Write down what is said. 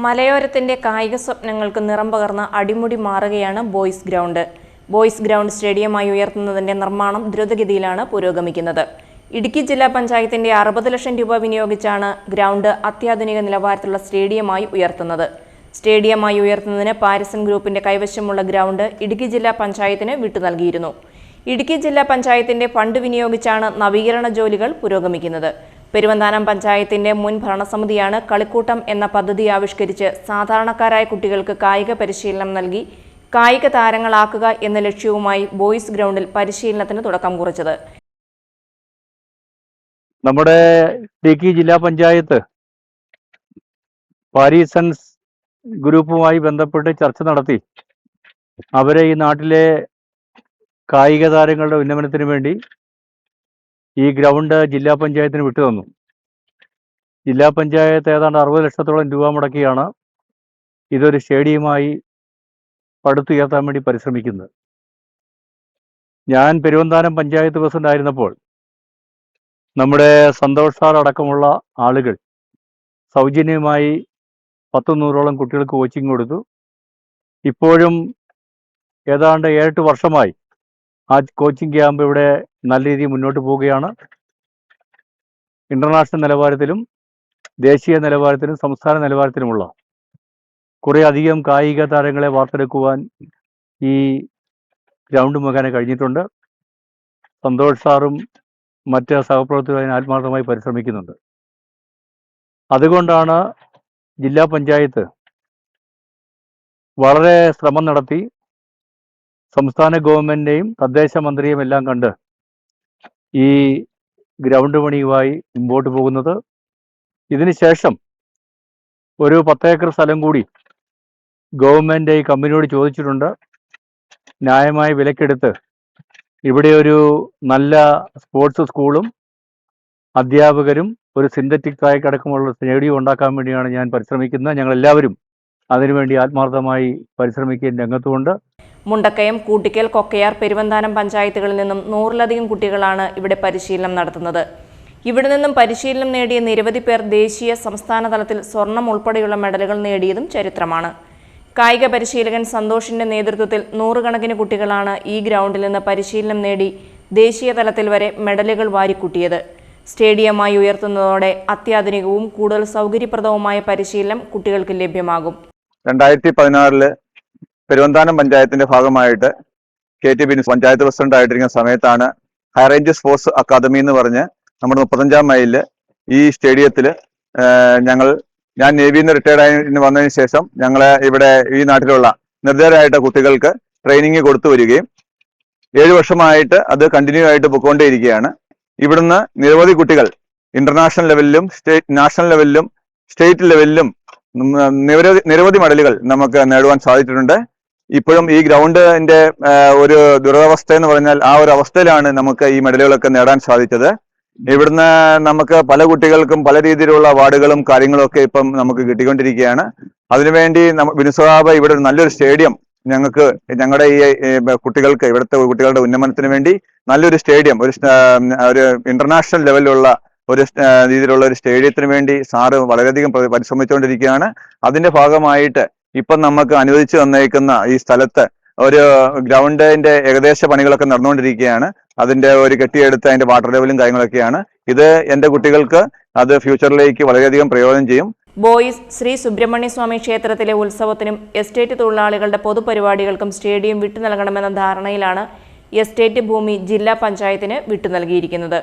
മലയോരത്തിന്റെ കായിക സ്വപ്നങ്ങൾക്ക് നിറം പകർന്ന അടിമുടി മാറുകയാണ് ബോയ്സ് ഗ്രൗണ്ട്. ബോയ്സ് ഗ്രൗണ്ട് സ്റ്റേഡിയമായി ഉയർത്തുന്നതിന്റെ നിർമ്മാണം ദ്രുതഗതിയിലാണ് പുരോഗമിക്കുന്നത്. ഇടുക്കി ജില്ലാ പഞ്ചായത്തിന്റെ 60 ലക്ഷം രൂപ വിനിയോഗിച്ചാണ് ഗ്രൗണ്ട് അത്യാധുനിക നിലവാരത്തിലുള്ള സ്റ്റേഡിയമായി ഉയർത്തുന്നത്. സ്റ്റേഡിയമായി ഉയർത്തുന്നതിന് പാരിസൺ ഗ്രൂപ്പിന്റെ കൈവശമുള്ള ഗ്രൗണ്ട് ഇടുക്കി ജില്ലാ പഞ്ചായത്തിന് വിട്ടു നൽകിയിരുന്നു. ഇടുക്കി ജില്ലാ പഞ്ചായത്തിന്റെ ഫണ്ട് വിനിയോഗിച്ചാണ് നവീകരണ ജോലികൾ പുരോഗമിക്കുന്നത്. പെരുവന്താനം പഞ്ചായത്തിന്റെ മുൻ ഭരണസമിതിയാണ് കളിക്കൂട്ടം എന്ന പദ്ധതി ആവിഷ്കരിച്ച് സാധാരണക്കാരായ കുട്ടികൾക്ക് കായിക പരിശീലനം നൽകി കായിക താരങ്ങളാക്കുക എന്ന ലക്ഷ്യവുമായി ബോയ്സ് ഗ്രൗണ്ടിൽ പരിശീലനത്തിന് തുടക്കം കുറിച്ചത്. നമ്മുടെ ഇടുക്കി ജില്ലാ പഞ്ചായത്ത് പാരിസൺസ് ഗ്രൂപ്പുമായി ബന്ധപ്പെട്ട് ചർച്ച നടത്തി അവരെ ഈ നാട്ടിലെ കായിക താരങ്ങളുടെ ഉന്നമനത്തിന് വേണ്ടി ഈ ഗ്രൗണ്ട് ജില്ലാ പഞ്ചായത്തിന് വിട്ടു തന്നു. ജില്ലാ പഞ്ചായത്ത് ഏതാണ്ട് 60 ലക്ഷത്തോളം രൂപ മുടക്കിയാണ് ഇതൊരു സ്റ്റേഡിയമായി പടുത്തുയർത്താൻ വേണ്ടി പരിശ്രമിക്കുന്നത്. ഞാൻ പെരുവന്താനം പഞ്ചായത്ത് പ്രസിഡന്റ് ആയിരുന്നപ്പോൾ നമ്മുടെ സന്തോഷ് സാർ അടക്കമുള്ള ആളുകൾ സൗജന്യമായി 100-100ഓളം കുട്ടികൾക്ക് കോച്ചിങ് കൊടുത്തു. ഇപ്പോഴും ഏതാണ്ട് 7-8 വർഷമായി ആ കോച്ചിങ് ക്യാമ്പ് ഇവിടെ നല്ല രീതിയിൽ മുന്നോട്ട് പോവുകയാണ്. ഇന്റർനാഷണൽ നിലവാരത്തിലും ദേശീയ നിലവാരത്തിലും സംസ്ഥാന നിലവാരത്തിലുമുള്ള കുറേ അധികം കായിക താരങ്ങളെ വാർത്തെടുക്കുവാൻ ഈ ഗ്രൗണ്ട് മുഖേന കഴിഞ്ഞിട്ടുണ്ട്. സന്തോഷ് സാറും മറ്റ് സഹപ്രവർത്തകരും ആത്മാർത്ഥമായി പരിശ്രമിക്കുന്നുണ്ട്. അതുകൊണ്ടാണ് ജില്ലാ പഞ്ചായത്ത് വളരെ ശ്രമം നടത്തി സംസ്ഥാന ഗവൺമെന്റിനെയും തദ്ദേശ മന്ത്രിയും എല്ലാം കണ്ട് ഈ ഗ്രൗണ്ട് പണിയുമായി മുമ്പോട്ട് പോകുന്നത്. ഇതിനുശേഷം ഒരു 10 ഏക്കർ സ്ഥലം കൂടി ഗവൺമെന്റ് ഈ കമ്പനിയോട് ചോദിച്ചിട്ടുണ്ട്. ന്യായമായ വിലക്കെടുത്ത് ഇവിടെ ഒരു നല്ല സ്പോർട്സ് സ്കൂളും അധ്യാപകരും ഒരു സിന്തറ്റിക് ട്രാക്ക് അടക്കമുള്ള സ്റ്റേഡിയം ഉണ്ടാക്കാൻ വേണ്ടിയാണ് ഞാൻ പരിശ്രമിക്കുന്നത്. ഞങ്ങൾ എല്ലാവരും അതിനുവേണ്ടി ആത്മാർത്ഥമായി പരിശ്രമിക്കാൻ രംഗത്തുണ്ട്. മുണ്ടക്കയം, കൂട്ടിക്കൽ, കൊക്കയാർ, പെരുവന്താനം പഞ്ചായത്തുകളിൽ നിന്നും 100-ലധികം കുട്ടികളാണ് ഇവിടെ പരിശീലനം നടത്തുന്നത്. ഇവിടെ നിന്നും പരിശീലനം നേടിയ നിരവധി പേർ ദേശീയ, സംസ്ഥാന തലത്തിൽ സ്വർണം ഉൾപ്പെടെയുള്ള മെഡലുകൾ നേടിയതും ചരിത്രമാണ്. കായിക പരിശീലകൻ സന്തോഷിന്റെ നേതൃത്വത്തിൽ 100 കണക്കിന് കുട്ടികളാണ് ഈ ഗ്രൗണ്ടിൽ നിന്ന് പരിശീലനം നേടി ദേശീയ തലത്തിൽ വരെ മെഡലുകൾ വാരിക്കൂട്ടിയത്. സ്റ്റേഡിയമായി ഉയർത്തുന്നതോടെ അത്യാധുനികവും കൂടുതൽ സൗകര്യപ്രദവുമായ പരിശീലനം കുട്ടികൾക്ക് ലഭ്യമാകും. 2016 പെരുവന്താനം പഞ്ചായത്തിന്റെ ഭാഗമായിട്ട് KT ബിൻസ് പഞ്ചായത്ത് പ്രസിഡന്റ് ആയിട്ടിരിക്കുന്ന സമയത്താണ് ഹൈറേഞ്ച് സ്പോർട്സ് അക്കാദമി എന്ന് പറഞ്ഞ് നമ്മുടെ 35-ാം മൈലില് ഈ സ്റ്റേഡിയത്തിൽ ഞാൻ നേവിയിൽ നിന്ന് റിട്ടയർഡ് ആയി വന്നതിന് ശേഷം ഞങ്ങളെ ഇവിടെ ഈ നാട്ടിലുള്ള നിർദ്ധരായിട്ട് കുട്ടികൾക്ക് ട്രെയിനിങ് കൊടുത്തു വരികയും 7 വർഷമായിട്ട് അത് കണ്ടിന്യൂ ആയിട്ട് പൊയ്ക്കൊണ്ടേയിരിക്കുകയാണ്. ഇവിടുന്ന് നിരവധി കുട്ടികൾ ഇന്റർനാഷണൽ ലെവലിലും നാഷണൽ ലെവലിലും സ്റ്റേറ്റ് ലെവലിലും നിരവധി മെഡലുകൾ നമുക്ക് നേടുവാൻ സാധിച്ചിട്ടുണ്ട്. ഇപ്പോഴും ഈ ഗ്രൗണ്ടിന്റെ ഒരു ദുരവസ്ഥ എന്ന് പറഞ്ഞാൽ ആ ഒരു അവസ്ഥയിലാണ് നമുക്ക് ഈ മെഡലുകളൊക്കെ നേടാൻ സാധിച്ചത്. ഇവിടുന്ന് നമുക്ക് പല കുട്ടികൾക്കും പല രീതിയിലുള്ള അവാർഡുകളും കാര്യങ്ങളും ഒക്കെ ഇപ്പം നമുക്ക് കിട്ടിക്കൊണ്ടിരിക്കുകയാണ്. അതിനുവേണ്ടി ബിനുസാബ് ഇവിടെ നല്ലൊരു സ്റ്റേഡിയം ഞങ്ങളുടെ ഈ കുട്ടികൾക്ക് ഇവിടുത്തെ കുട്ടികളുടെ ഉന്നമനത്തിന് വേണ്ടി നല്ലൊരു സ്റ്റേഡിയം ഒരു ഇന്റർനാഷണൽ ലെവലിലുള്ള ഒരു രീതിയിലുള്ള ഒരു സ്റ്റേഡിയത്തിന് വേണ്ടി സാറ് വളരെയധികം പരിശ്രമിച്ചുകൊണ്ടിരിക്കുകയാണ്. അതിന്റെ ഭാഗമായിട്ട് ഇപ്പം നമുക്ക് അനുവദിച്ചു തന്നേക്കുന്ന ഈ സ്ഥലത്ത് ഒരു ഗ്രൗണ്ടിന്റെ ഏകദേശ പണികളൊക്കെ നടന്നുകൊണ്ടിരിക്കുകയാണ്. അതിന്റെ ഒരു കെട്ടിയെടുത്ത് അതിന്റെ വാട്ടർ ലെവലും കാര്യങ്ങളൊക്കെയാണ്. ഇത് എന്റെ കുട്ടികൾക്ക് അത് ഫ്യൂച്ചറിലേക്ക് വളരെയധികം പ്രയോജനം ചെയ്യും. ബോയ്സ് ശ്രീ സുബ്രഹ്മണ്യ സ്വാമി ക്ഷേത്രത്തിലെ ഉത്സവത്തിനും എസ്റ്റേറ്റ് തൊഴിലാളികളുടെ പൊതുപരിപാടികൾക്കും സ്റ്റേഡിയം വിട്ടു നൽകണമെന്ന ധാരണയിലാണ് എസ്റ്റേറ്റ് ഭൂമി ജില്ലാ പഞ്ചായത്തിന് വിട്ടു നൽകിയിരിക്കുന്നത്.